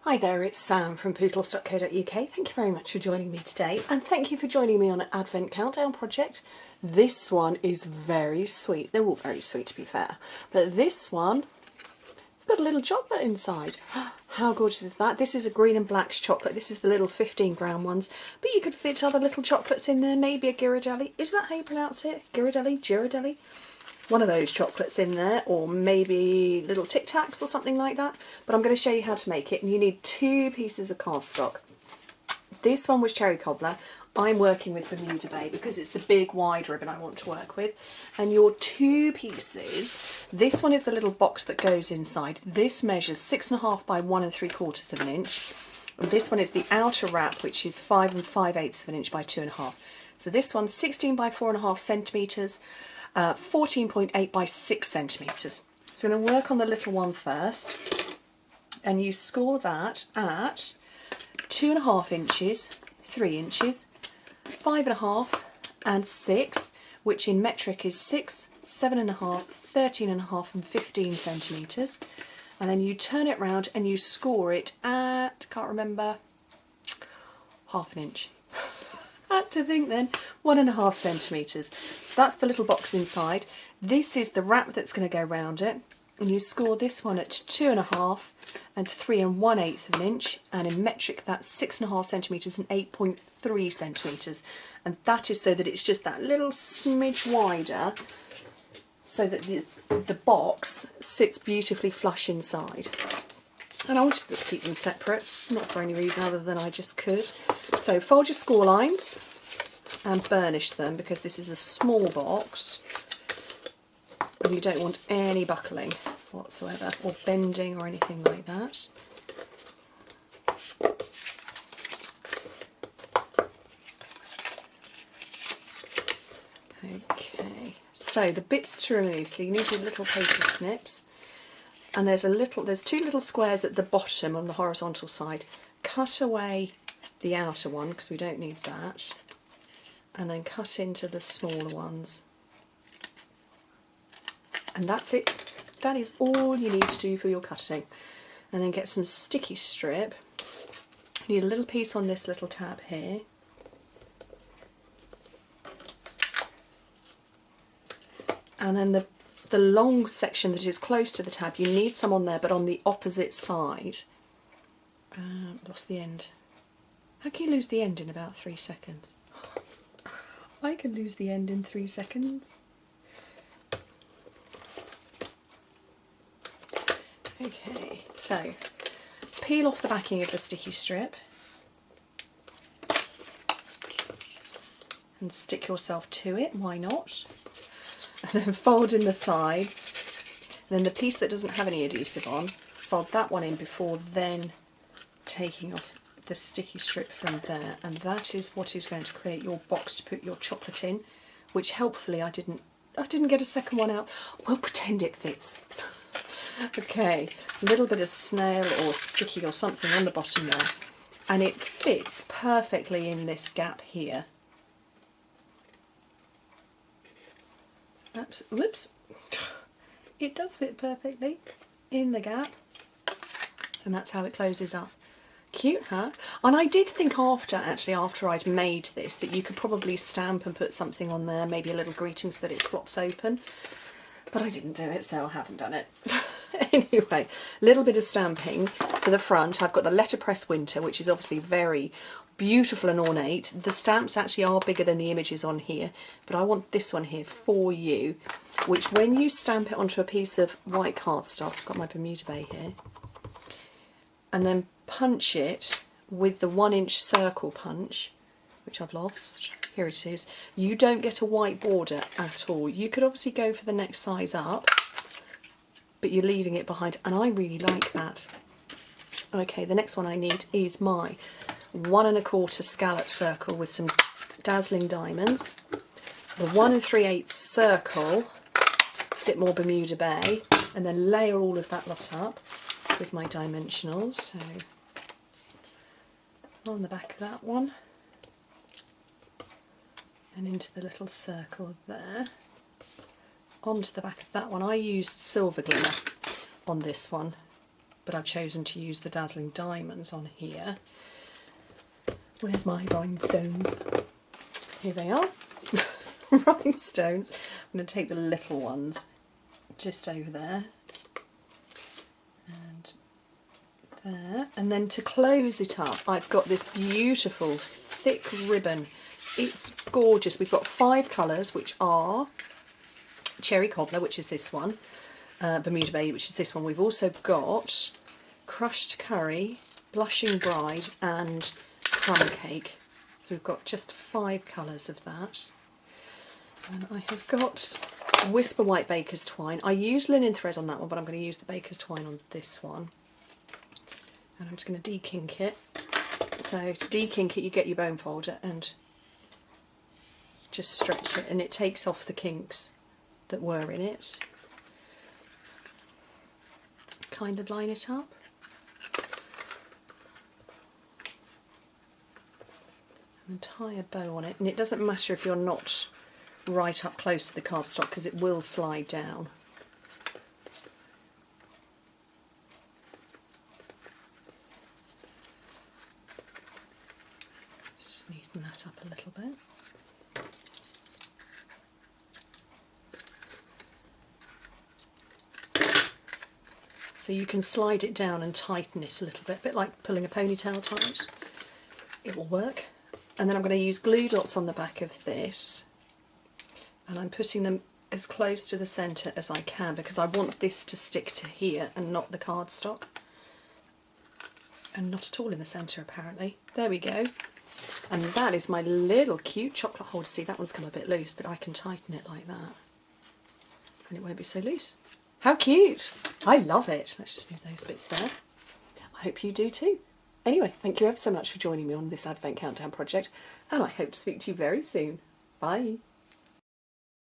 Hi there, it's Sam from Pootles.co.uk. Thank you very much for joining me today, and thank you for joining me on an Advent Countdown project. This one is very sweet. They're all very sweet, to be fair. But this one, it's got a little chocolate inside. How gorgeous is that? This is a green and black chocolate. This is the little 15-gram ones. But you could fit other little chocolates in there, maybe a Ghirardelli. Is that how you pronounce it? Ghirardelli? One of those chocolates in there, or maybe little Tic Tacs or something like that. But I'm going to show you how to make it, and you need 2 pieces of cardstock. This one was cherry cobbler. I'm working with Bermuda Bay because it's the big wide ribbon I want to work with. And your 2 pieces, this one is the little box that goes inside. This measures 6.5 by 1 3/4 of an inch. And this one is the outer wrap, which is 5 5/8 of an inch by 2.5. So this one's 16 by 4.5 centimetres. 14.8 by 6 centimetres. So I'm going to work on the little one first, and you score that at 2.5 inches, 3 inches, 5.5 and 6, which in metric is 6, 7.5, 13.5 and 15 centimetres. And then you turn it round and you score it at, can't remember, ½ inch. Had to think then, 1.5 centimetres. So that's the little box inside. This is the wrap that's going to go round it, and you score this one at 2.5 and 3 1/8 of an inch, and in metric that's 6.5 centimetres and 8.3 centimetres, and that is so that it's just that little smidge wider, so that the box sits beautifully flush inside. And I wanted to keep them separate, not for any reason other than I just could. So fold your score lines and burnish them, because this is a small box and you don't want any buckling whatsoever or bending or anything like that. Okay, so the bits to remove, so you need your little paper snips. And there's 2 little squares at the bottom on the horizontal side. Cut away the outer one because we don't need that, and then cut into the smaller ones. And that's it. That is all you need to do for your cutting. And then get some sticky strip. You need a little piece on this little tab here. And then the long section that is close to the tab, you need some on there, but on the opposite side. Lost the end. How can you lose the end in about 3 seconds? I can lose the end in 3 seconds. Okay, so peel off the backing of the sticky strip and stick yourself to it, why not? And then fold in the sides, and then the piece that doesn't have any adhesive on, fold that one in before then taking off the sticky strip from there, and that is what is going to create your box to put your chocolate in, which helpfully I didn't get a second one out. We'll pretend it fits. Okay, a little bit of snail or sticky or something on the bottom there, and it fits perfectly in this gap here. Oops, whoops, it does fit perfectly in the gap, and that's how it closes up. Cute, huh? And I did think after I'd made this, that you could probably stamp and put something on there, maybe a little greeting so that it flops open, but I didn't do it, so I haven't done it. Anyway, a little bit of stamping for the front. I've got the letterpress winter, which is obviously very beautiful and ornate. The stamps actually are bigger than the images on here, but I want this one here for you, which when you stamp it onto a piece of white cardstock, I've got my Bermuda Bay here, and then punch it with the 1-inch circle punch, which I've lost, here it is, you don't get a white border at all. You could obviously go for the next size up, but you're leaving it behind, and I really like that. Okay, the next one I need is my 1 1/4 scallop circle with some dazzling diamonds, the 1 3/8 circle, a bit more Bermuda Bay, and then layer all of that lot up with my dimensionals. So on the back of that one, and into the little circle there. Onto the back of that one. I used silver glimmer on this one, but I've chosen to use the Dazzling Diamonds on here. Where's my rhinestones? Here they are. Rhinestones. I'm going to take the little ones just over there and there, and then to close it up I've got this beautiful thick ribbon. It's gorgeous. We've got 5 colours, which are Cherry Cobbler, which is this one, Bermuda Bay, which is this one. We've also got Crushed Curry, Blushing Bride and Crumb Cake. So we've got just 5 colours of that. And I have got Whisper White Baker's Twine. I used linen thread on that one, but I'm going to use the Baker's Twine on this one. And I'm just going to de-kink it. So to de-kink it, you get your bone folder and just stretch it, and it takes off the kinks that were in it. Kind of line it up. And tie a bow on it, and it doesn't matter if you're not right up close to the cardstock because it will slide down. Just neaten that up a little bit. So you can slide it down and tighten it a little bit, a bit like pulling a ponytail tight. It will work. And then I'm going to use glue dots on the back of this, and I'm putting them as close to the centre as I can because I want this to stick to here and not the cardstock. And not at all in the centre apparently. There we go. And that is my little cute chocolate holder. See, that one's come a bit loose, but I can tighten it like that and it won't be so loose. How cute! I love it. Let's just move those bits there. I hope you do too. Anyway, thank you ever so much for joining me on this Advent Countdown project, and I hope to speak to you very soon. Bye!